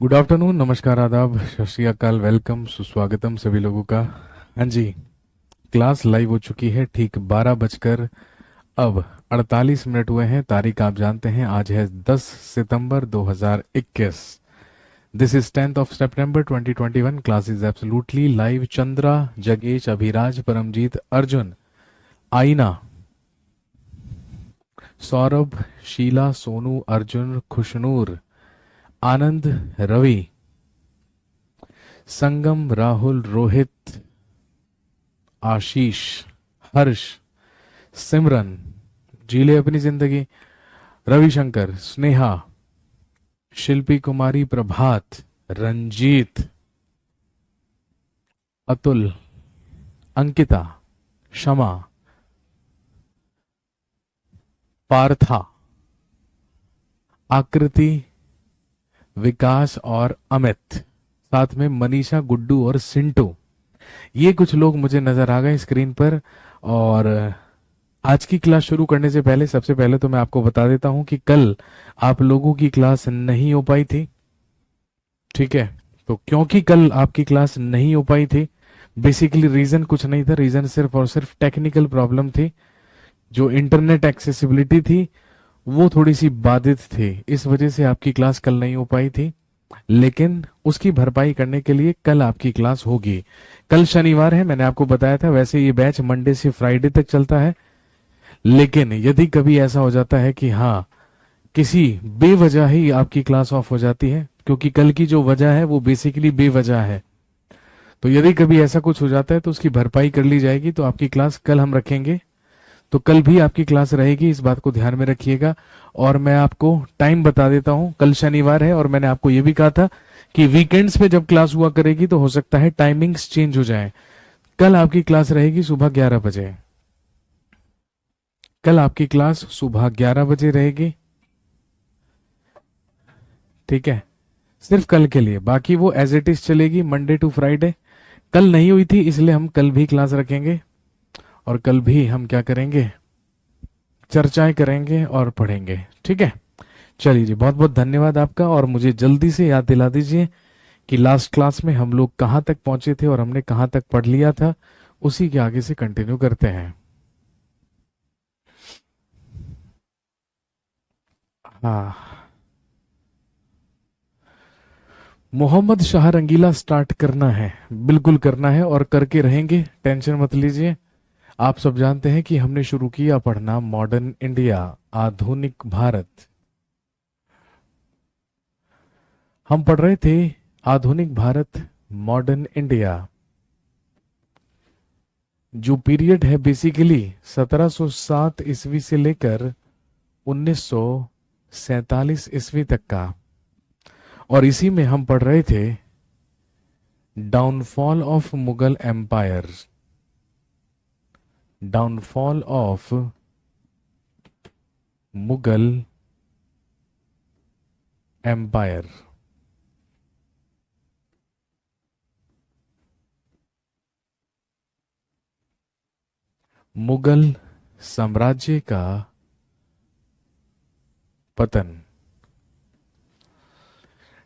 Good afternoon, नमस्कार, आदाब, सत श्री अकाल, वेलकम, सुस्वागतम सभी लोगों का। हाँ जी, क्लास लाइव हो चुकी है। ठीक 12 बजकर अब 48 मिनट हुए हैं। तारीख आप जानते हैं, आज है 10 सितंबर 2021। This is 10th of September 2021। Class is absolutely live. Chandra, जगेश, अभिराज, परमजीत, अर्जुन, आईना, सौरभ, शीला, सोनू, अर्जुन, खुशनूर, आनंद, रवि, संगम, राहुल, रोहित, आशीष, हर्ष, सिमरन, जीले अपनी जिंदगी, रविशंकर, स्नेहा, शिल्पी कुमारी, प्रभात, रंजीत, अतुल, अंकिता, शमा, पार्था, आकृति, विकास और अमित, साथ में मनीषा, गुड्डू और सिंटू। ये कुछ लोग मुझे नजर आ गए स्क्रीन पर। और आज की क्लास शुरू करने से पहले सबसे पहले तो मैं आपको बता देता हूं कि कल आप लोगों की क्लास नहीं हो पाई थी। ठीक है, तो क्योंकि कल आपकी क्लास नहीं हो पाई थी, बेसिकली रीजन कुछ नहीं था। रीजन सिर्फ और सिर्फ टेक्निकल प्रॉब्लम थी। जो इंटरनेट एक्सेसिबिलिटी थी वो थोड़ी सी बाधित थी, इस वजह से आपकी क्लास कल नहीं हो पाई थी। लेकिन उसकी भरपाई करने के लिए कल आपकी क्लास होगी। कल शनिवार है, मैंने आपको बताया था। वैसे ये बैच मंडे से फ्राइडे तक चलता है, लेकिन यदि कभी ऐसा हो जाता है कि हाँ, किसी बेवजह ही आपकी क्लास ऑफ हो जाती है, क्योंकि कल की जो वजह है वो बेसिकली बेवजह है, तो यदि कभी ऐसा कुछ हो जाता है तो उसकी भरपाई कर ली जाएगी। तो आपकी क्लास कल हम रखेंगे, तो कल भी आपकी क्लास रहेगी, इस बात को ध्यान में रखिएगा। और मैं आपको टाइम बता देता हूं, कल शनिवार है और मैंने आपको यह भी कहा था कि वीकेंड्स पे जब क्लास हुआ करेगी तो हो सकता है टाइमिंग्स चेंज हो जाए। कल आपकी क्लास रहेगी सुबह 11 बजे। कल आपकी क्लास सुबह 11 बजे रहेगी। ठीक है, सिर्फ कल के लिए, बाकी वो एज इट इज चलेगी मंडे टू फ्राइडे। कल नहीं हुई थी इसलिए हम कल भी क्लास रखेंगे, और कल भी हम क्या करेंगे, चर्चाएं करेंगे और पढ़ेंगे। ठीक है, चलिए जी, बहुत बहुत धन्यवाद आपका। और मुझे जल्दी से याद दिला दीजिए कि लास्ट क्लास में हम लोग कहाँ तक पहुंचे थे और हमने कहाँ तक पढ़ लिया था। उसी के आगे से कंटिन्यू करते हैं। हाँ, मोहम्मद शाह रंगीला स्टार्ट करना है, बिल्कुल करना है और करके रहेंगे, टेंशन मत लीजिए। आप सब जानते हैं कि हमने शुरू किया पढ़ना मॉडर्न इंडिया, आधुनिक भारत। हम पढ़ रहे थे आधुनिक भारत, मॉडर्न इंडिया। जो पीरियड है बेसिकली 1707 ईस्वी से लेकर 1947 ईस्वी तक का। और इसी में हम पढ़ रहे थे downfall of Mughal empire, downfall of Mughal empire. Mughal साम्राज्य का पतन,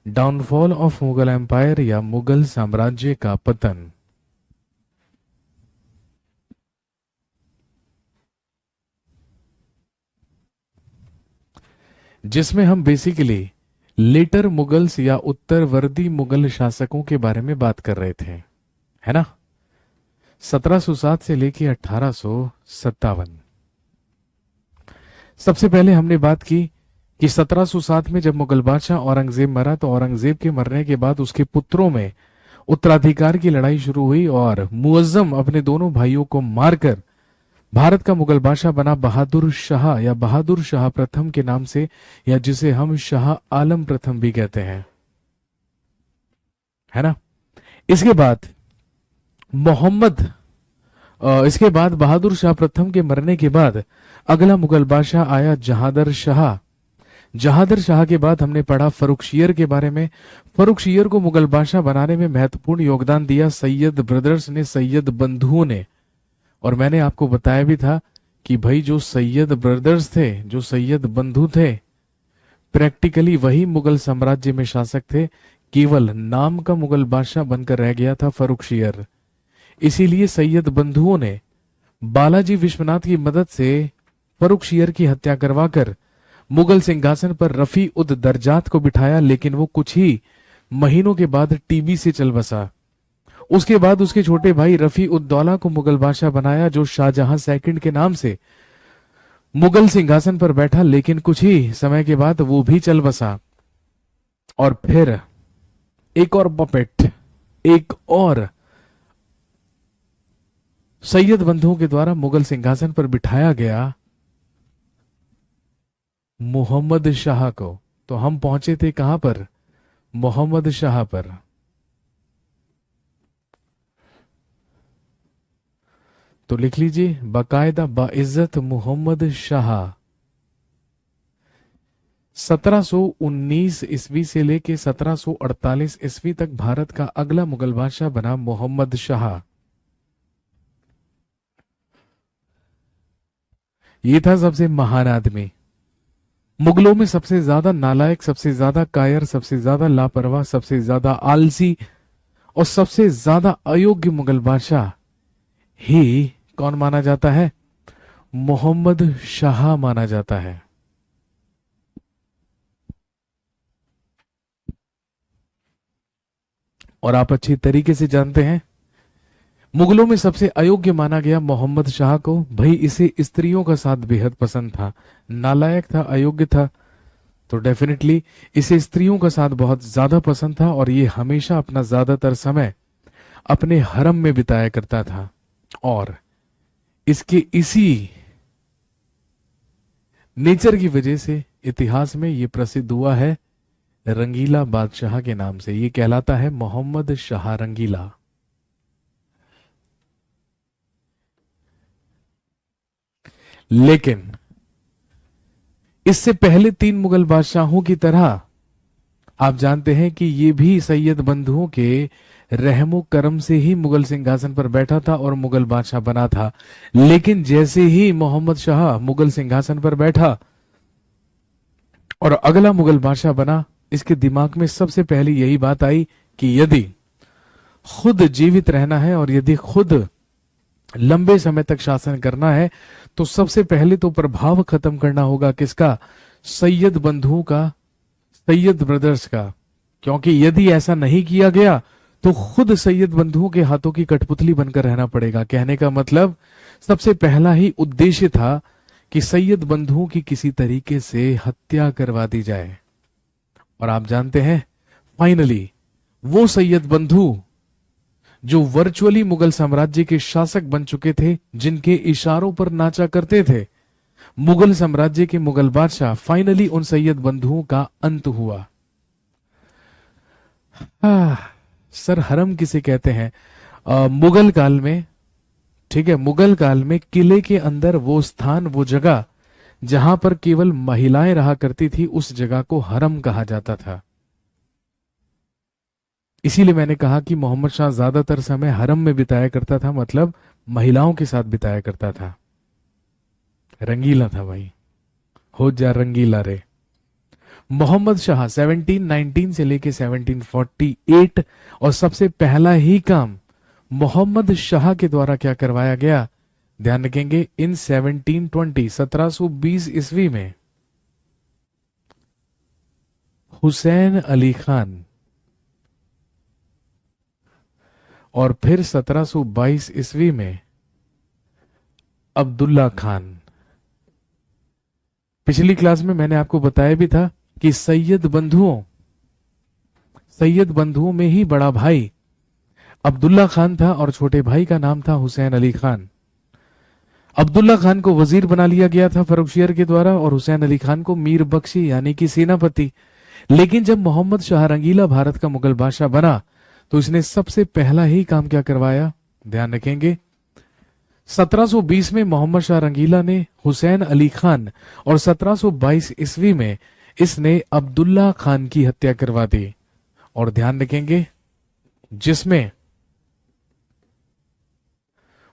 डाउनफॉल ऑफ मुगल एम्पायर या मुगल साम्राज्य का पतन। जिसमें हम बेसिकली लेटर मुगल्स या उत्तरवर्ती मुगल शासकों के बारे में बात कर रहे थे, है ना। 1707 से लेके 1857। सबसे पहले हमने बात की कि 1707 में जब मुगल बादशाह औरंगजेब मरा, तो औरंगजेब के मरने के बाद उसके पुत्रों में उत्तराधिकार की लड़ाई शुरू हुई और मुअज्जम अपने दोनों भाइयों को मारकर भारत का मुगल बादशाह बना बहादुर शाह या बहादुर शाह प्रथम के नाम से, या जिसे हम शाह आलम प्रथम भी कहते हैं, है ना। इसके बाद मोहम्मद इसके बाद बहादुर शाह प्रथम के मरने के बाद अगला मुगल बादशाह आया जहादर शाह। जहादर शाह के बाद हमने पढ़ा फर्रुखशियर के बारे में। फर्रुखशियर को मुगल बादशाह बनाने में महत्वपूर्ण योगदान दिया सैयद ब्रदर्स ने, सैयद बंधुओं ने। और मैंने आपको बताया भी था कि भाई जो सैयद ब्रदर्स थे, जो सैयद बंधु थे, प्रैक्टिकली वही मुगल साम्राज्य में शासक थे। केवल नाम का मुगल बादशाह बनकर रह गया था फर्रुखशियर। इसीलिए सैयद बंधुओं ने बालाजी विश्वनाथ की मदद से फर्रुखशियर की हत्या करवाकर मुगल सिंहासन पर रफी उद दर्जात को बिठाया, लेकिन वो कुछ ही महीनों के बाद टीबी से चल बसा। उसके बाद उसके छोटे भाई रफी उद दौला को मुगल बादशाह बनाया, जो शाहजहां सेकंड के नाम से मुगल सिंहासन पर बैठा, लेकिन कुछ ही समय के बाद वो भी चल बसा। और फिर एक और पपेट, एक और सैयद बंधुओं के द्वारा मुगल सिंहासन पर बिठाया गया, मोहम्मद शाह को। तो हम पहुंचे थे कहां पर? मोहम्मद शाह पर। तो लिख लीजिए बाकायदा बाइज्जत मोहम्मद शाह। 1719 ईस्वी से लेके 1748 ईस्वी तक भारत का अगला मुगल बादशाह बना मोहम्मद शाह। ये था सबसे महान आदमी। मुगलों में सबसे ज्यादा नालायक, सबसे ज्यादा कायर, सबसे ज्यादा लापरवाह, सबसे ज्यादा आलसी और सबसे ज्यादा अयोग्य मुगल बादशाह ही कौन माना जाता है? मोहम्मद शाह माना जाता है। और आप अच्छी तरीके से जानते हैं मुगलों में सबसे अयोग्य माना गया मोहम्मद शाह को। भाई इसे स्त्रियों का साथ बेहद पसंद था, नालायक था, अयोग्य था, तो डेफिनेटली इसे स्त्रियों का साथ बहुत ज्यादा पसंद था और ये हमेशा अपना ज्यादातर समय अपने हरम में बिताया करता था। और इसके इसी नेचर की वजह से इतिहास में ये प्रसिद्ध हुआ है रंगीला बादशाह के नाम से। ये कहलाता है मोहम्मद शाह रंगीला। लेकिन इससे पहले तीन मुगल बादशाहों की तरह आप जानते हैं कि ये भी सैयद बंधुओं के रहमो करम से ही मुगल सिंहासन पर बैठा था और मुगल बादशाह बना था। लेकिन जैसे ही मोहम्मद शाह मुगल सिंहासन पर बैठा और अगला मुगल बादशाह बना, इसके दिमाग में सबसे पहले यही बात आई कि यदि खुद जीवित रहना है और यदि खुद लंबे समय तक शासन करना है तो सबसे पहले तो प्रभाव खत्म करना होगा किसका? सैयद बंधुओं का, सैयद ब्रदर्स का। क्योंकि यदि ऐसा नहीं किया गया तो खुद सैयद बंधुओं के हाथों की कठपुतली बनकर रहना पड़ेगा। कहने का मतलब सबसे पहला ही उद्देश्य था कि सैयद बंधुओं की किसी तरीके से हत्या करवा दी जाए। और आप जानते हैं फाइनली वो सैयद बंधु जो वर्चुअली मुगल साम्राज्य के शासक बन चुके थे, जिनके इशारों पर नाचा करते थे मुगल साम्राज्य के मुगल बादशाह, फाइनली उन सैयद बंधुओं का अंत हुआ। सर हरम किसे कहते हैं? मुगल काल में, ठीक है, मुगल काल में किले के अंदर वो स्थान, वो जगह जहां पर केवल महिलाएं रहा करती थी, उस जगह को हरम कहा जाता था। इसीलिए मैंने कहा कि मोहम्मद शाह ज्यादातर समय हरम में बिताया करता था, मतलब महिलाओं के साथ बिताया करता था। रंगीला था भाई, हो जा रंगीला रे। मोहम्मद शाह 1719 से लेके 1748 और सबसे पहला ही काम मोहम्मद शाह के द्वारा क्या करवाया गया, ध्यान रखेंगे, इन 1720 1720 ईस्वी में हुसैन अली खान और फिर 1722 ईस्वी में अब्दुल्ला खान। पिछली क्लास में मैंने आपको बताया भी था कि सैयद बंधुओं में ही बड़ा भाई अब्दुल्ला खान था और छोटे भाई का नाम था हुसैन अली खान। अब्दुल्ला खान को वजीर बना लिया गया था फर्रुखशियर के द्वारा और हुसैन अली खान को मीर बख्शी यानी कि सेनापति। लेकिन जब मोहम्मद शाह रंगीला भारत का मुगल बादशाह बना तो इसने सबसे पहला ही काम क्या करवाया, ध्यान रखेंगे, 1720 में मोहम्मद शाह रंगीला ने हुसैन अली खान और 1722 ईस्वी में इसने अब्दुल्ला खान की हत्या करवा दी। और ध्यान रखेंगे जिसमें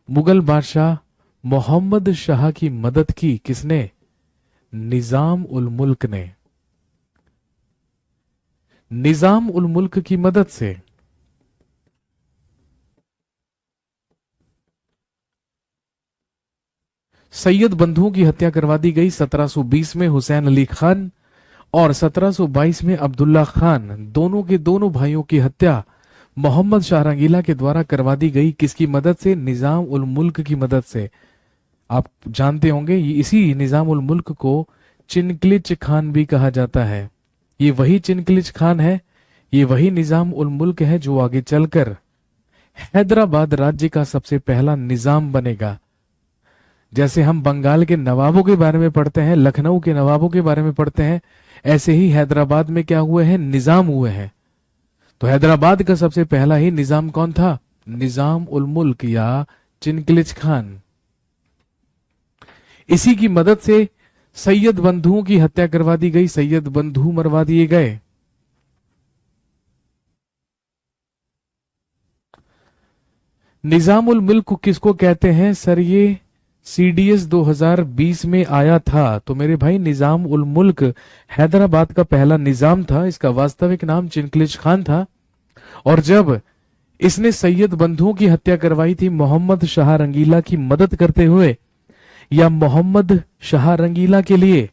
मुगल बादशाह मोहम्मद शाह की मदद की किसने? निजाम उल मुल्क ने। निजाम उल मुल्क की मदद से। सैयद बंधुओं की हत्या करवा दी गई 1720 में हुसैन अली खान, और 1722 में अब्दुल्ला खान, दोनों के दोनों भाइयों की हत्या मोहम्मद शाह रंगीला के द्वारा करवा दी गई। किसकी मदद से? निजाम उल मुल्क की मदद से। आप जानते होंगे इसी निजाम उल मुल्क को चिनक्लिच खान भी कहा जाता है। ये वही चिनक्लिच खान है, ये वही निजाम उल मुल्क है जो आगे चलकर हैदराबाद राज्य का सबसे पहला निजाम बनेगा। जैसे हम बंगाल के नवाबों के बारे में पढ़ते हैं, लखनऊ के नवाबों के बारे में पढ़ते हैं, ऐसे ही हैदराबाद में क्या हुए हैं? निजाम हुए हैं। तो हैदराबाद का सबसे पहला ही निजाम कौन था? निजाम उल मुल्क या चिनक्लिच खान। इसी की मदद से सैयद बंधुओं की हत्या करवा दी गई, सैयद बंधु मरवा दिए गए। निजाम उल मुल्क किसको कहते हैं सर? ये सीडीएस 2020 में आया था। तो मेरे भाई निजाम उल मुल्क हैदराबाद का पहला निजाम था, इसका वास्तविक नाम चिनक्लिच खान था। और जब इसने सैयद बंधुओं की हत्या करवाई थी मोहम्मद शाह रंगीला की मदद करते हुए, या मोहम्मद शाह रंगीला के लिए,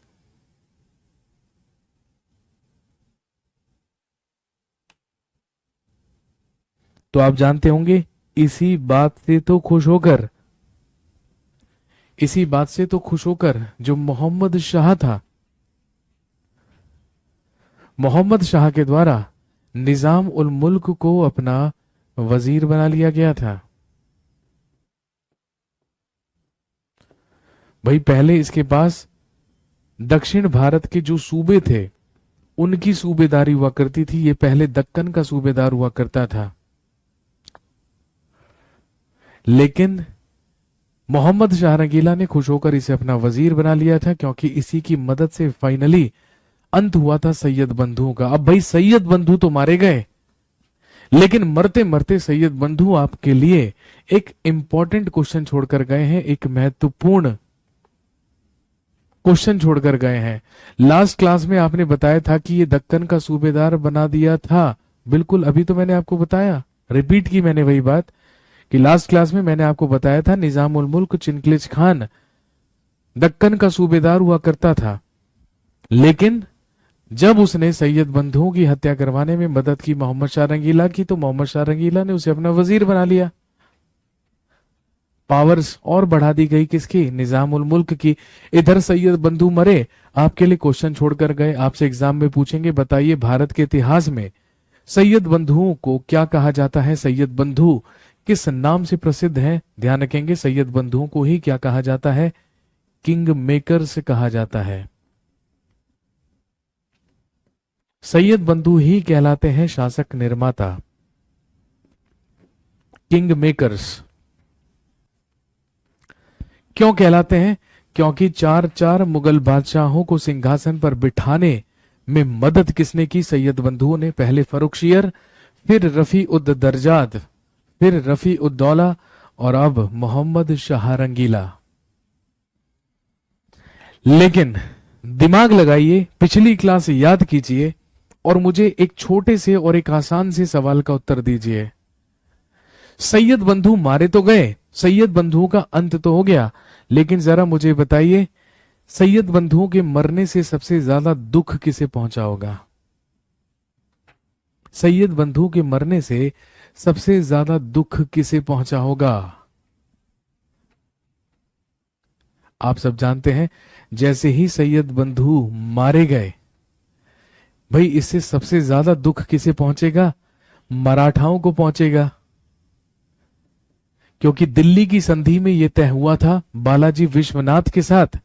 तो आप जानते होंगे इसी बात से तो खुश होकर, इसी बात से तो खुश होकर जो मोहम्मद शाह था, मोहम्मद शाह के द्वारा निजाम उल मुल्क को अपना वजीर बना लिया गया था। भाई पहले इसके पास दक्षिण भारत के जो सूबे थे उनकी सूबेदारी हुआ करती थी, ये पहले दक्कन का सूबेदार हुआ करता था। लेकिन मोहम्मद शाह रंगीला ने खुश होकर इसे अपना वजीर बना लिया था, क्योंकि इसी की मदद से फाइनली अंत हुआ था सैयद बंधुओं का। अब भाई सैयद बंधु तो मारे गए, लेकिन मरते मरते सैयद बंधु आपके लिए एक इंपॉर्टेंट क्वेश्चन छोड़कर गए हैं, एक महत्वपूर्ण क्वेश्चन छोड़कर गए हैं। लास्ट क्लास में आपने बताया था कि ये दक्कन का सूबेदार बना दिया था। बिल्कुल, अभी तो मैंने आपको बताया, रिपीट की मैंने वही बात कि लास्ट क्लास में मैंने आपको बताया था निजाम उल मुल्क चिनक्लिच खान दक्कन का सूबेदार हुआ करता था। लेकिन जब उसने सैयद बंधुओं की हत्या करवाने में मदद की मोहम्मद शाह रंगीला की, तो मोहम्मद शाह रंगीला ने उसे अपना वजीर बना लिया। पावर्स और बढ़ा दी गई किसकी? निजाम उल मुल्क की। इधर सैयद बंधु मरे, आपके लिए क्वेश्चन छोड़कर गए, आपसे एग्जाम में पूछेंगे बताइए भारत के इतिहास में सैयद बंधुओं को क्या कहा जाता है? सैयद बंधु किस नाम से प्रसिद्ध है? ध्यान रखेंगे सैयद बंधुओं को ही क्या कहा जाता है? किंग मेकर्स कहा जाता है। सैयद बंधु ही कहलाते हैं शासक निर्माता, किंग मेकर्स। क्यों कहलाते हैं? क्योंकि चार चार मुगल बादशाहों को सिंहासन पर बिठाने में मदद किसने की? सैयद बंधुओं ने। पहले फर्रुखशियर, फिर रफी उद दर्जात, फिर रफी उद्दौला, और अब मोहम्मद शाह रंगीला। लेकिन दिमाग लगाइए, पिछली क्लास याद कीजिए और मुझे एक छोटे से और एक आसान से सवाल का उत्तर दीजिए। सैयद बंधु मारे तो गए, सैयद बंधुओं का अंत तो हो गया, लेकिन जरा मुझे बताइए सैयद बंधुओं के मरने से सबसे ज्यादा दुख किसे पहुंचा होगा? सैयद बंधुओं के मरने से सबसे ज्यादा दुख किसे पहुंचा होगा? आप सब जानते हैं जैसे ही सैयद बंधु मारे गए, भाई इससे सबसे ज्यादा दुख किसे पहुंचेगा? मराठाओं को पहुंचेगा। क्योंकि दिल्ली की संधि में यह तय हुआ था बालाजी विश्वनाथ के साथ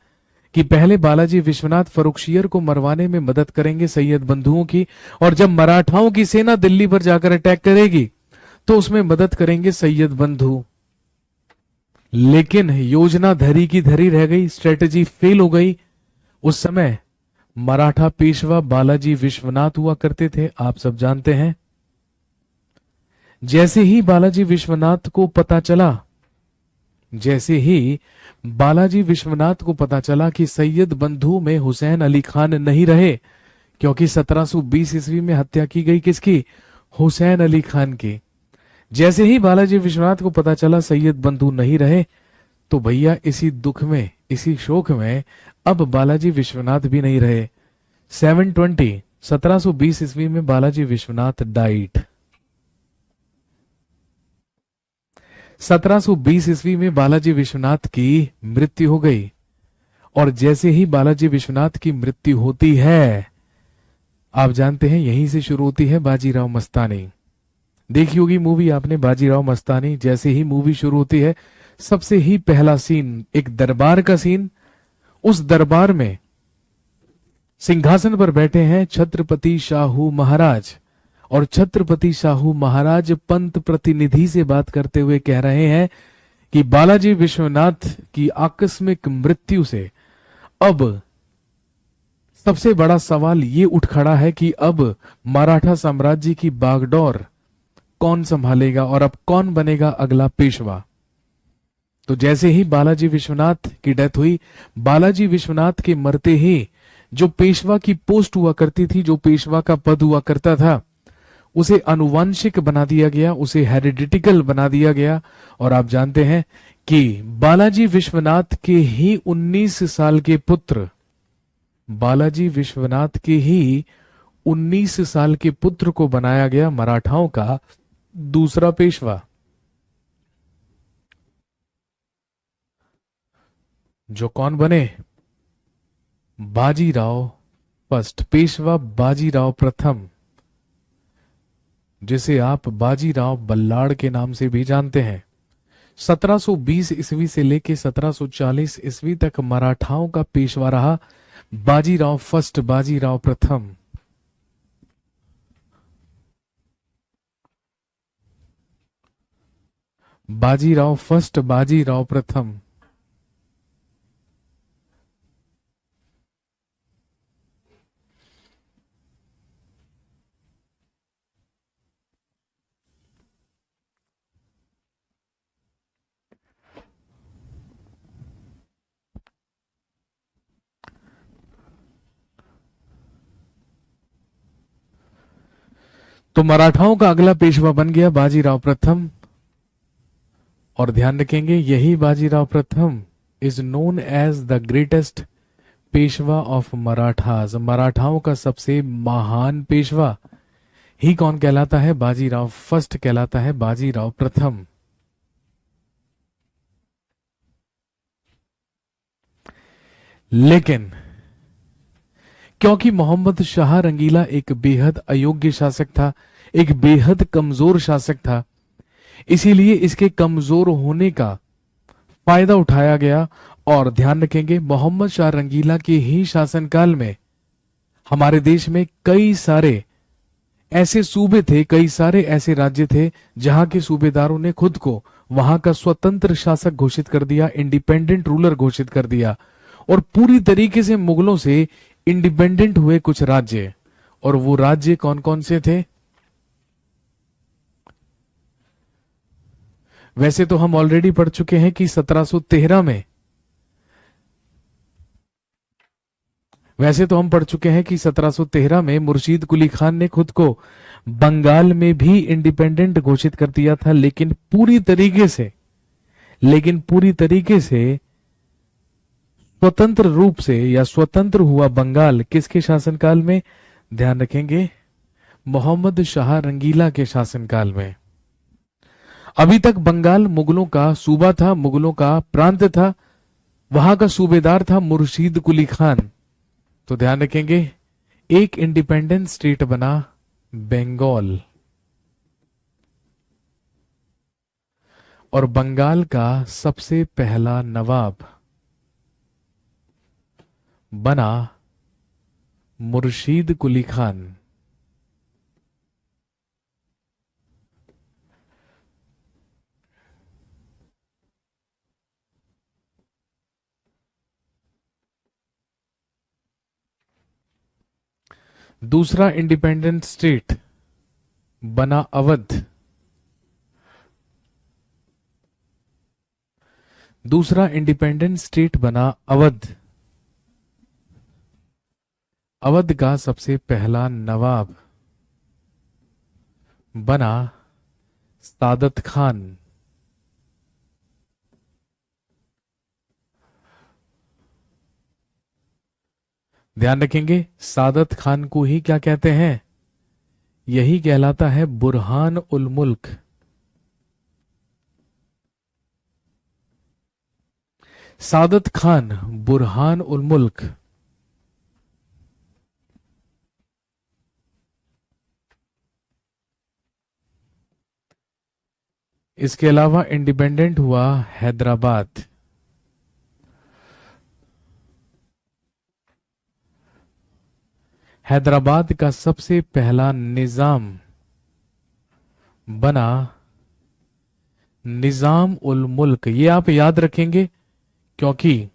कि पहले बालाजी विश्वनाथ फर्रुखशियर को मरवाने में मदद करेंगे सैयद बंधुओं की, और जब मराठाओं की सेना दिल्ली पर जाकर अटैक करेगी तो उसमें मदद करेंगे सैयद बंधु। लेकिन योजना धरी की धरी रह गई, स्ट्रेटजी फेल हो गई। उस समय मराठा पेशवा बालाजी विश्वनाथ हुआ करते थे, आप सब जानते हैं। जैसे ही बालाजी विश्वनाथ को पता चला, जैसे ही बालाजी विश्वनाथ को पता चला कि सैयद बंधु में हुसैन अली खान नहीं रहे, क्योंकि 1720 ईस्वी में हत्या की गई किसकी? हुसैन अली खान की। जैसे ही बालाजी विश्वनाथ को पता चला सैयद बंधु नहीं रहे, तो भैया इसी दुख में, इसी शोक में अब बालाजी विश्वनाथ भी नहीं रहे। 720 1720 ईस्वी में बालाजी विश्वनाथ डाइट। 1720 ईस्वी में बालाजी विश्वनाथ की मृत्यु हो गई। और जैसे ही बालाजी विश्वनाथ की मृत्यु होती है, आप जानते हैं यहीं से शुरू होती है बाजीराव मस्तानी। देखी होगी मूवी आपने बाजीराव मस्तानी। जैसे ही मूवी शुरू होती है, सबसे ही पहला सीन एक दरबार का सीन। उस दरबार में सिंहासन पर बैठे हैं छत्रपति शाहू महाराज, और छत्रपति शाहू महाराज पंत प्रतिनिधि से बात करते हुए कह रहे हैं कि बालाजी विश्वनाथ की आकस्मिक मृत्यु से अब सबसे बड़ा सवाल ये उठ खड़ा है कि अब मराठा साम्राज्य की बागडोर कौन संभालेगा और अब कौन बनेगा अगला पेशवा। तो जैसे ही बालाजी विश्वनाथ की डेथ हुई, बालाजी विश्वनाथ के मरते ही जो पेशवा की पोस्ट हुआ करती थी, जो पेशवा का पद हुआ करता था, उसे अनुवांशिक बना दिया गया, उसे हेरिडिटिकल बना दिया गया। और आप जानते हैं कि बालाजी विश्वनाथ के ही 19 साल के पुत्र, बालाजी विश्वनाथ के ही 19 साल के पुत्र को बनाया गया मराठाओं का दूसरा पेशवा। जो कौन बने? बाजीराव फर्स्ट, पेशवा बाजीराव प्रथम, जिसे आप बाजीराव बल्लाड़ के नाम से भी जानते हैं। 1720 ईस्वी से लेकर 1740 ईस्वी तक मराठाओं का पेशवा रहा बाजीराव फर्स्ट, बाजीराव प्रथम। बाजीराव फर्स्ट, बाजीराव प्रथम। तो मराठाओं का अगला पेशवा बन गया बाजीराव प्रथम। और ध्यान रखेंगे यही बाजीराव प्रथम is known as the greatest Peshwa of Marathas. मराठाओं का सबसे महान पेशवा ही कौन कहलाता है? बाजीराव फर्स्ट कहलाता है, बाजीराव प्रथम। लेकिन क्योंकि मोहम्मद शाह रंगीला एक बेहद अयोग्य शासक था, एक बेहद कमजोर शासक था, इसीलिए इसके कमजोर होने का फायदा उठाया गया। और ध्यान रखेंगे मोहम्मद शाह रंगीला के ही शासनकाल में हमारे देश में कई सारे ऐसे सूबे थे, कई सारे ऐसे राज्य थे जहां के सूबेदारों ने खुद को वहां का स्वतंत्र शासक घोषित कर दिया, इंडिपेंडेंट रूलर घोषित कर दिया। और पूरी तरीके से मुगलों से इंडिपेंडेंट हुए कुछ राज्य। और वो राज्य कौन कौन से थे? वैसे तो हम ऑलरेडी पढ़ चुके हैं कि 1713 में, वैसे तो हम पढ़ चुके हैं कि 1713 में मुर्शीद कुली खान ने खुद को बंगाल में भी इंडिपेंडेंट घोषित कर दिया था। लेकिन पूरी तरीके से स्वतंत्र रूप से या स्वतंत्र हुआ बंगाल किसके शासनकाल में? ध्यान रखेंगे मोहम्मद शाह रंगीला के शासनकाल में। अभी तक बंगाल मुगलों का सूबा था, मुगलों का प्रांत था, वहां का सूबेदार था मुर्शीद कुली खान। तो ध्यान रखेंगे एक इंडिपेंडेंट स्टेट बना बंगाल, और बंगाल का सबसे पहला नवाब बना मुर्शीद कुली खान। दूसरा इंडिपेंडेंट स्टेट बना अवध। दूसरा इंडिपेंडेंट स्टेट बना अवध। अवध का सबसे पहला नवाब बना सादत खान। ध्यान रखेंगे, सादत खान को ही क्या कहते हैं? यही कहलाता है बुरहान उल मुल्क। सादत खान बुरहान उल मुल्क। इसके अलावा इंडिपेंडेंट हुआ हैदराबाद। हैदराबाद का सबसे पहला निजाम बना निजाम उल मुल्क। ये आप याद रखेंगे, क्योंकि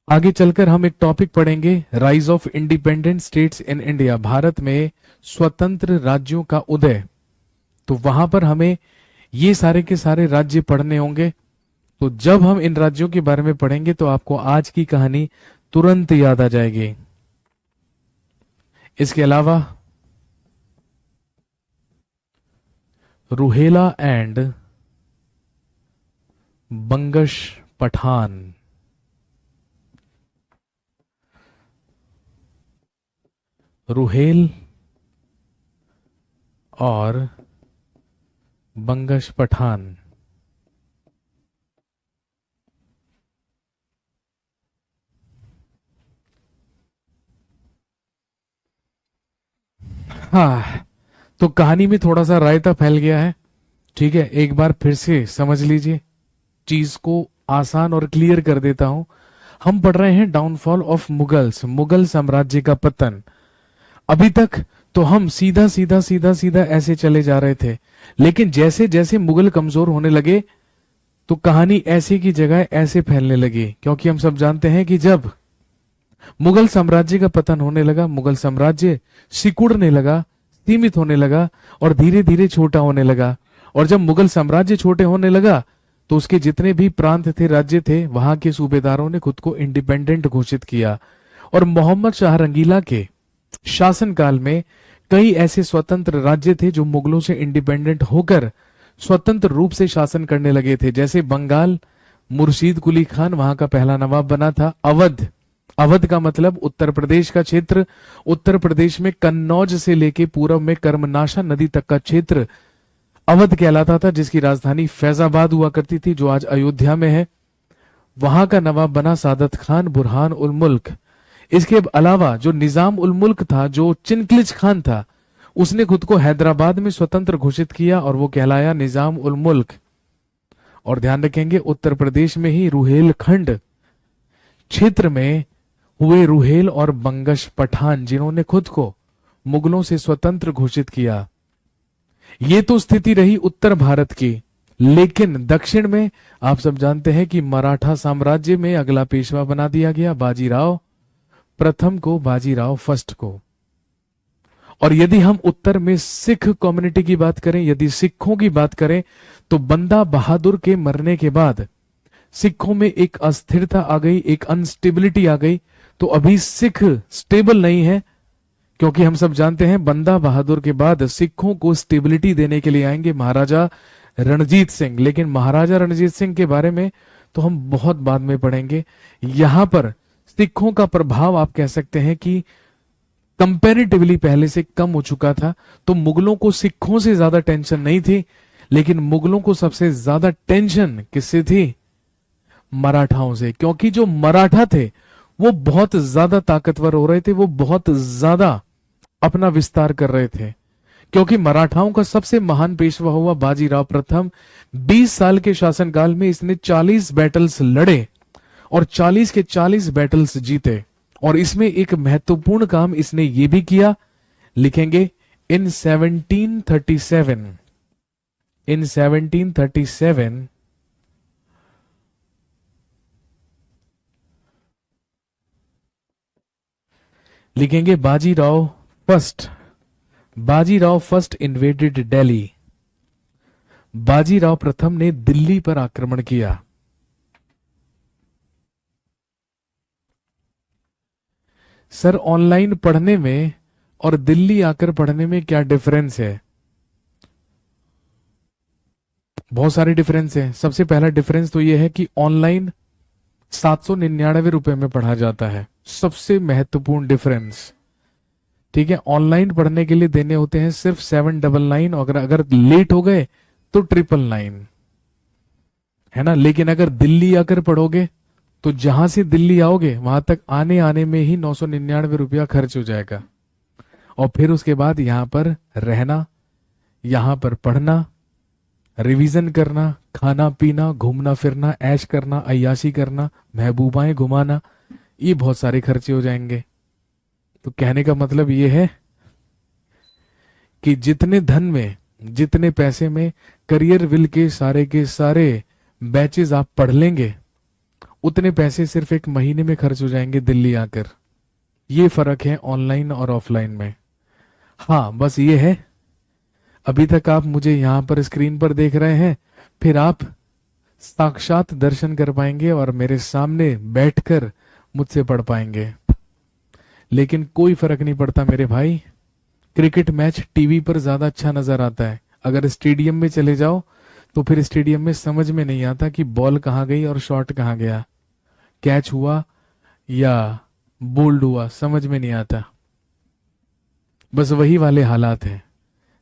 आगे चलकर हम एक टॉपिक पढ़ेंगे, rise of independent states in India, Bharat में स्वतंत्र राज्यों का उदय। तो वहां पर हमें ये सारे के सारे राज्य पढ़ने होंगे। तो जब हम इन राज्यों के बारे में पढ़ेंगे तो आपको आज की कहानी तुरंत याद आ जाएगी। इसके अलावा रूहेला एंड बंगश पठान। रूहेल और बंगश पठान। हाँ, तो कहानी में थोड़ा सा रायता फैल गया है। ठीक है, एक बार फिर से समझ लीजिए, चीज को आसान और क्लियर कर देता हूं। हम पढ़ रहे हैं डाउनफॉल ऑफ मुगल्स, मुगल साम्राज्य का पतन। अभी तक तो हम सीधा सीधा सीधा सीधा ऐसे चले जा रहे थे, लेकिन जैसे जैसे मुगल कमजोर होने लगे तो कहानी ऐसे की जगह ऐसे फैलने लगी। क्योंकि हम सब जानते हैं कि जब मुगल साम्राज्य का पतन होने लगा, मुगल साम्राज्य सिकुड़ने लगा, सीमित होने लगा और धीरे धीरे छोटा होने लगा। और जब मुगल साम्राज्य छोटे होने लगा तो उसके जितने भी प्रांत थे, राज्य थे, वहां के सूबेदारों ने खुद को इंडिपेंडेंट घोषित किया। और मोहम्मद शाह रंगीला के शासनकाल में कई ऐसे स्वतंत्र राज्य थे जो मुगलों से इंडिपेंडेंट होकर स्वतंत्र रूप से शासन करने लगे थे। जैसे बंगाल, मुर्शीद कुली खान वहां का पहला नवाब बना था। अवध, अवध का मतलब उत्तर प्रदेश का क्षेत्र। उत्तर प्रदेश में कन्नौज से लेके पूर्व में कर्मनाशा नदी तक का क्षेत्र अवध कहलाता था, जिसकी राजधानी फैजाबाद हुआ करती थी, जो आज अयोध्या में है। वहां का नवाब बना सादत खान बुरहान उल मुल्क। इसके अलावा जो निजाम उल मुल्क था, जो चिनक्लिज खान था, उसने खुद को हैदराबाद में स्वतंत्र घोषित किया और वो कहलाया निजाम उल मुल्क। और ध्यान रखेंगे, उत्तर प्रदेश में ही रुहेलखंड क्षेत्र में हुए रुहेल और बंगश पठान, जिन्होंने खुद को मुगलों से स्वतंत्र घोषित किया। ये तो स्थिति रही उत्तर भारत की, लेकिन दक्षिण में आप सब जानते हैं कि मराठा साम्राज्य में अगला पेशवा बना दिया गया बाजीराव प्रथम को, बाजीराव फर्स्ट को। और यदि हम उत्तर में सिख कम्युनिटी की बात करें, यदि सिखों की बात करें, तो बंदा बहादुर के मरने के बाद सिखों में एक अस्थिरता आ गई, एक अनस्टेबिलिटी आ गई। तो अभी सिख स्टेबल नहीं है, क्योंकि हम सब जानते हैं बंदा बहादुर के बाद सिखों को स्टेबिलिटी देने के लिए आएंगे महाराजा रणजीत सिंह। लेकिन महाराजा रणजीत सिंह के बारे में तो हम बहुत बाद में पढ़ेंगे। यहां पर सिखों का प्रभाव आप कह सकते हैं कि कंपैरेटिवली पहले से कम हो चुका था। तो मुगलों को सिखों से ज्यादा टेंशन नहीं थी, लेकिन मुगलों को सबसे ज्यादा टेंशन किससे थी? मराठाओं से। क्योंकि जो मराठा थे वो बहुत ज्यादा ताकतवर हो रहे थे, वो बहुत ज्यादा अपना विस्तार कर रहे थे। क्योंकि मराठाओं का सबसे महान पेशवा हुआ बाजीराव प्रथम। 20 साल के शासनकाल में इसने 40 बैटल्स लड़े और 40 के 40 बैटल्स जीते। और इसमें एक महत्वपूर्ण काम इसने ये भी किया, लिखेंगे इन 1737, इन 1737 लिखेंगे first Bajirao first invaded Delhi. Bajirao प्रथम ने दिल्ली पर आक्रमण किया। सर ऑनलाइन पढ़ने में और दिल्ली आकर पढ़ने में क्या डिफरेंस है? बहुत सारे डिफरेंस है। सबसे पहला डिफरेंस तो यह है कि ऑनलाइन 799 रुपए में पढ़ा जाता है, सबसे महत्वपूर्ण डिफरेंस। ठीक है, ऑनलाइन पढ़ने के लिए देने होते हैं सिर्फ 799, और अगर लेट हो गए तो 999, है ना। लेकिन अगर दिल्ली आकर पढ़ोगे तो जहां से दिल्ली आओगे वहां तक आने आने में ही 999 रुपया खर्च हो जाएगा, और फिर उसके बाद यहां पर रहना, यहां पर पढ़ना, रिवीजन करना, खाना पीना, घूमना फिरना, ऐश करना, अय्याशी करना, महबूबाएं घुमाना, ये बहुत सारे खर्चे हो जाएंगे। तो कहने का मतलब ये है कि जितने धन में, जितने पैसे में करियर विल के सारे बैचेस आप पढ़ लेंगे, उतने पैसे सिर्फ एक महीने में खर्च हो जाएंगे दिल्ली आकर। ये फर्क है ऑनलाइन और ऑफलाइन में। हाँ, बस ये है, अभी तक आप मुझे यहां पर स्क्रीन पर देख रहे हैं, फिर आप साक्षात दर्शन कर पाएंगे और मेरे सामने बैठकर मुझसे पढ़ पाएंगे। लेकिन कोई फर्क नहीं पड़ता मेरे भाई, क्रिकेट मैच टीवी पर ज्यादा अच्छा नजर आता है। अगर स्टेडियम में चले जाओ तो फिर स्टेडियम में समझ में नहीं आता कि बॉल कहाँ गई और शॉट कहाँ गया, कैच हुआ या बोल्ड हुआ, समझ में नहीं आता। बस वही वाले हालात हैं।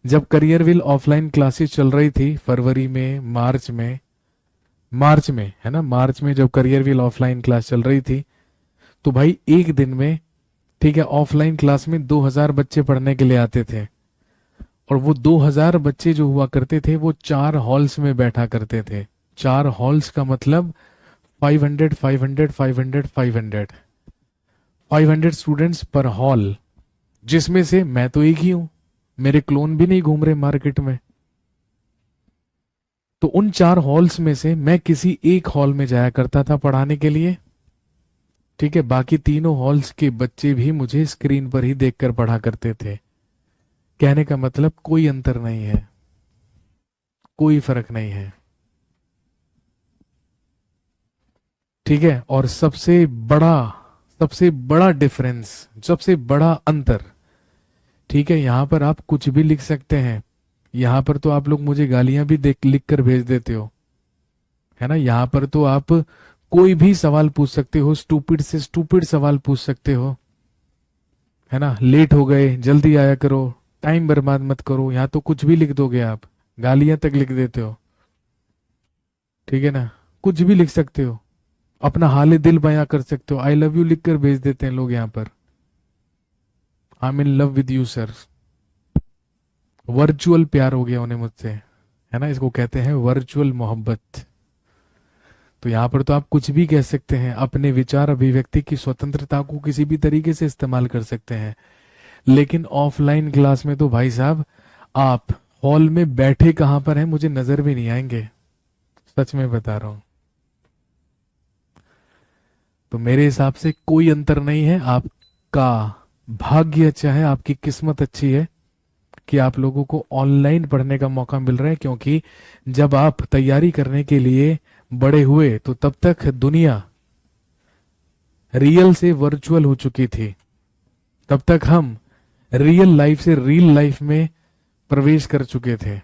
जब करियर विल ऑफलाइन क्लासेस चल रही थी फरवरी में, मार्च में, है ना, मार्च में जब करियर विल ऑफलाइन क्लास चल रही थी, तो भाई एक दिन में, ठीक है, ऑफलाइन क्लास में 2000 बच्चे पढ़ने के लिए आते थे, और वो 2000 बच्चे जो हुआ करते थे वो 4 हॉल्स में बैठा करते थे। 4 हॉल्स का मतलब 500 500 500 500 500 स्टूडेंट्स पर हॉल, जिसमें से मैं तो एक ही हूं, मेरे क्लोन भी नहीं घूम रहे मार्केट में। तो उन 4 हॉल्स में से मैं किसी एक हॉल में जाया करता था पढ़ाने के लिए। ठीक है, बाकी तीनों हॉल्स के बच्चे भी मुझे स्क्रीन पर ही देखकर पढ़ा करते थे। कहने का मतलब कोई अंतर नहीं है, कोई फर्क नहीं है। ठीक है, और सबसे बड़ा डिफरेंस, सबसे बड़ा अंतर, ठीक है, यहां पर आप कुछ भी लिख सकते हैं। यहां पर तो आप लोग मुझे गालियां भी लिख कर भेज देते हो, है ना। यहां पर तो आप कोई भी सवाल पूछ सकते हो, स्टूपिड से स्टूपिड सवाल पूछ सकते हो, है ना। लेट हो गए, जल्दी आया करो, टाइम बर्बाद मत करो, यहां तो कुछ भी लिख दोगे आप, गालियां तक लिख देते हो। ठीक है ना, कुछ भी लिख सकते हो, अपना हाल दिल बयां कर सकते हो, आई लव यू लिख कर भेज देते हैं लोग यहाँ पर, I am in love with you sir. Virtual प्यार हो गया उन्हें मुझसे, है ना, इसको कहते हैं वर्चुअल मोहब्बत। तो यहां पर तो आप कुछ भी कह सकते हैं, अपने विचार अभिव्यक्ति की स्वतंत्रता को किसी भी तरीके से इस्तेमाल कर सकते हैं। लेकिन ऑफलाइन क्लास में तो भाई साहब आप हॉल में बैठे कहां पर हैं मुझे नजर भी नहीं आएंगे, सच में बता रहा हूं। तो मेरे हिसाब से कोई अंतर नहीं है। आपका भाग्य अच्छा है, आपकी किस्मत अच्छी है कि आप लोगों को ऑनलाइन पढ़ने का मौका मिल रहा है, क्योंकि जब आप तैयारी करने के लिए बड़े हुए तो तब तक दुनिया रियल से वर्चुअल हो चुकी थी, तब तक हम रियल लाइफ से रील लाइफ में प्रवेश कर चुके थे।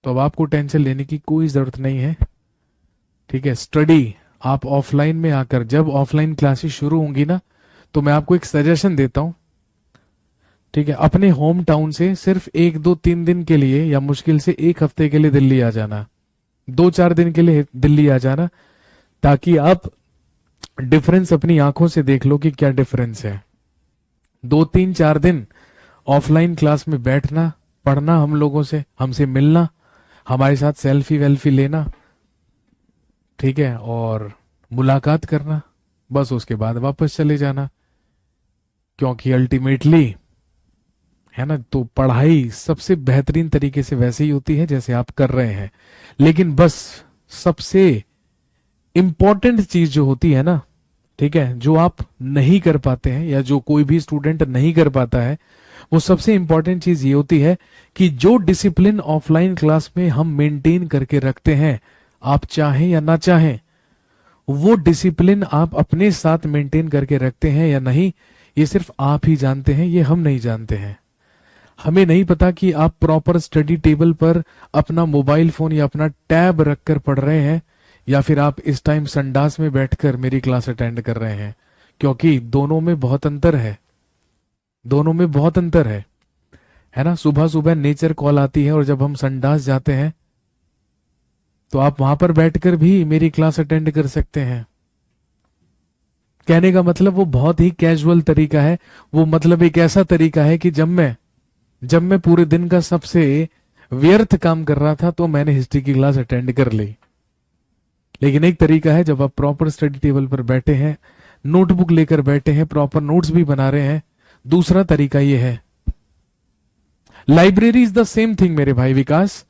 तो अब आपको टेंशन लेने की कोई जरूरत नहीं है। ठीक है, स्टडी आप ऑफलाइन में आकर, जब ऑफलाइन क्लासेस शुरू होंगी ना, तो मैं आपको एक सजेशन देता हूं। ठीक है, अपने होम टाउन से सिर्फ 1 2 3 दिन के लिए या मुश्किल से 1 हफ्ते के लिए दिल्ली आ जाना, 2 4 दिन के लिए दिल्ली आ जाना, ताकि आप डिफरेंस अपनी आंखों से देख लो कि क्या डिफरेंस है। 2 3 4 दिन ऑफलाइन क्लास में बैठना, पढ़ना, हम लोगों से, हमसे मिलना, हमारे साथ सेल्फी वेल्फी लेना, ठीक है, और मुलाकात करना, बस उसके बाद वापस चले जाना। क्योंकि अल्टीमेटली, है ना, तो पढ़ाई सबसे बेहतरीन तरीके से वैसे ही होती है जैसे आप कर रहे हैं। लेकिन बस सबसे इंपॉर्टेंट चीज जो होती है ना, ठीक है, जो आप नहीं कर पाते हैं या जो कोई भी स्टूडेंट नहीं कर पाता है, वो सबसे इंपॉर्टेंट चीज ये होती है कि जो डिसिप्लिन ऑफलाइन क्लास में हम मेंटेन करके रखते हैं, आप चाहें या ना चाहें, वो डिसिप्लिन आप अपने साथ मेंटेन करके रखते हैं या नहीं, ये सिर्फ आप ही जानते हैं, ये हम नहीं जानते हैं। हमें नहीं पता कि आप प्रॉपर स्टडी टेबल पर अपना मोबाइल फोन या अपना टैब रखकर पढ़ रहे हैं, या फिर आप इस टाइम संडास में बैठकर मेरी क्लास अटेंड कर रहे हैं, क्योंकि दोनों में बहुत अंतर है। दोनों में बहुत अंतर है ना। सुबह सुबह नेचर कॉल आती है, और जब हम संडास जाते हैं तो आप वहां पर बैठकर भी मेरी क्लास अटेंड कर सकते हैं। कहने का मतलब वो बहुत ही कैजुअल तरीका है। वो मतलब एक ऐसा तरीका है कि जब मैं पूरे दिन का सबसे व्यर्थ काम कर रहा था तो मैंने हिस्ट्री की क्लास अटेंड कर ली। लेकिन एक तरीका है जब आप प्रॉपर स्टडी टेबल पर बैठे हैं, नोटबुक लेकर बैठे हैं, प्रॉपर नोट्स भी बना रहे हैं। दूसरा तरीका यह है, library is the same thing मेरे भाई विकास।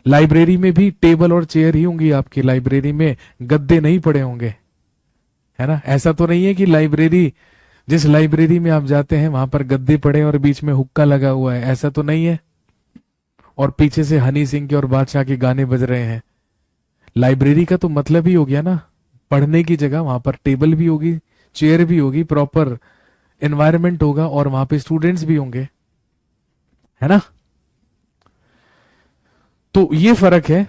लाइब्रेरी में भी टेबल और चेयर ही होंगी आपकी, लाइब्रेरी में गद्दे नहीं पड़े होंगे, है ना। ऐसा तो नहीं है कि जिस लाइब्रेरी में आप जाते हैं वहां पर गद्दे पड़े और बीच में हुक्का लगा हुआ है, ऐसा तो नहीं है, और पीछे से हनी सिंह के और बादशाह के गाने बज रहे हैं। लाइब्रेरी का तो मतलब ही हो गया ना, पढ़ने की जगह, वहां पर टेबल भी होगी, चेयर भी होगी, प्रॉपर एनवायरनमेंट होगा, और वहां पे स्टूडेंट्स भी होंगे, है ना। तो ये फर्क है।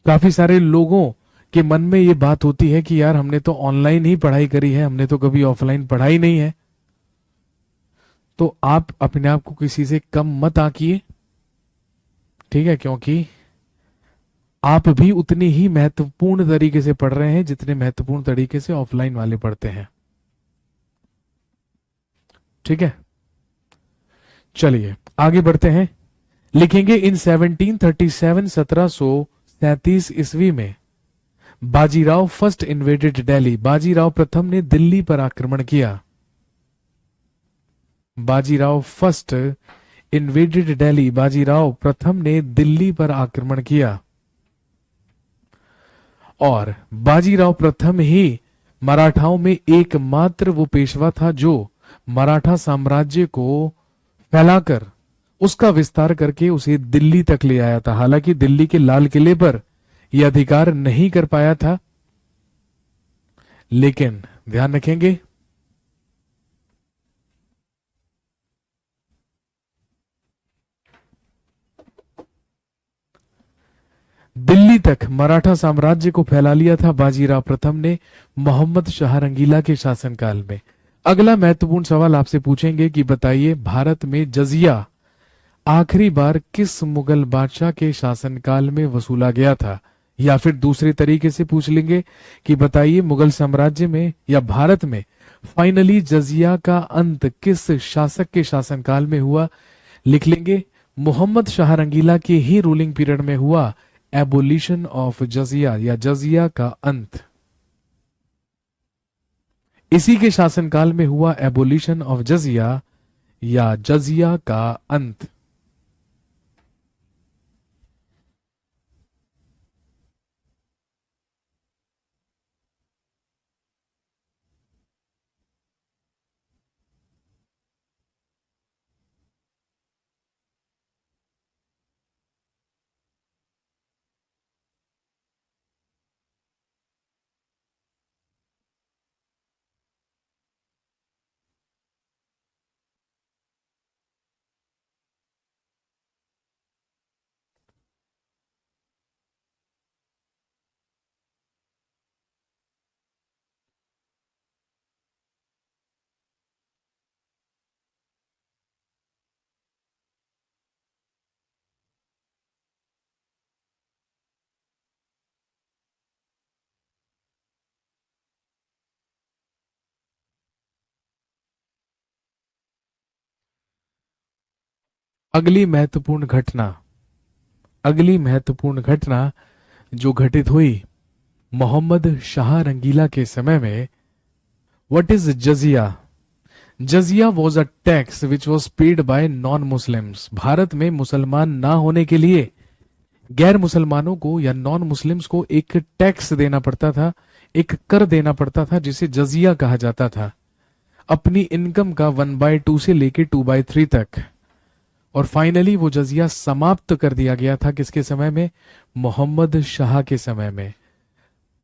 काफी सारे लोगों के मन में ये बात होती है कि यार हमने तो ऑनलाइन ही पढ़ाई करी है, हमने तो कभी ऑफलाइन पढ़ाई नहीं है। तो आप अपने आप को किसी से कम मत आंकिए, ठीक है, क्योंकि आप भी उतनी ही महत्वपूर्ण तरीके से पढ़ रहे हैं जितने महत्वपूर्ण तरीके से ऑफलाइन वाले पढ़ते हैं, ठीक है। चलिए आगे बढ़ते हैं। लिखेंगे इन 1737 1737 ईस्वी में बाजीराव फर्स्ट इन्वेडेड दिल्ली। बाजीराव प्रथम ने दिल्ली पर आक्रमण किया। बाजीराव फर्स्ट इन्वेडेड दिल्ली, बाजीराव प्रथम ने दिल्ली पर आक्रमण किया। और बाजीराव प्रथम ही मराठाओं में एकमात्र वो पेशवा था जो मराठा साम्राज्य को फैलाकर, उसका विस्तार करके उसे दिल्ली तक ले आया था। हालांकि दिल्ली के लाल किले पर यह अधिकार नहीं कर पाया था, लेकिन ध्यान रखेंगे दिल्ली तक मराठा साम्राज्य को फैला लिया था बाजीराव प्रथम ने मोहम्मद शाह रंगीला के शासनकाल में। अगला महत्वपूर्ण सवाल आपसे पूछेंगे कि बताइए भारत में जजिया आखिरी बार किस मुगल बादशाह के शासनकाल में वसूला गया था। या फिर दूसरे तरीके से पूछ लेंगे कि बताइए मुगल साम्राज्य में या भारत में फाइनली जजिया का अंत किस शासक के शासनकाल में हुआ। लिख लेंगे मोहम्मद शाह रंगीला के ही रूलिंग पीरियड में हुआ एबोलिशन ऑफ जजिया या जजिया का अंत। इसी के शासनकाल में हुआ एबोलिशन ऑफ जजिया या जजिया का अंत। अगली महत्वपूर्ण घटना, अगली महत्वपूर्ण घटना जो घटित हुई मोहम्मद शाह रंगीला के समय में। What is jizya? Jizya was a tax which was paid by non Muslims. Bharat में मुसलमान ना होने के लिए गैर मुसलमानों को या नॉन मुस्लिम्स को एक टैक्स देना पड़ता था, एक कर देना पड़ता था, जिसे जजिया कहा जाता था। अपनी इनकम का 1/2 से लेके 2/3 तक। और फाइनली वो जजिया समाप्त कर दिया गया था किसके समय में? मोहम्मद शाह के समय में।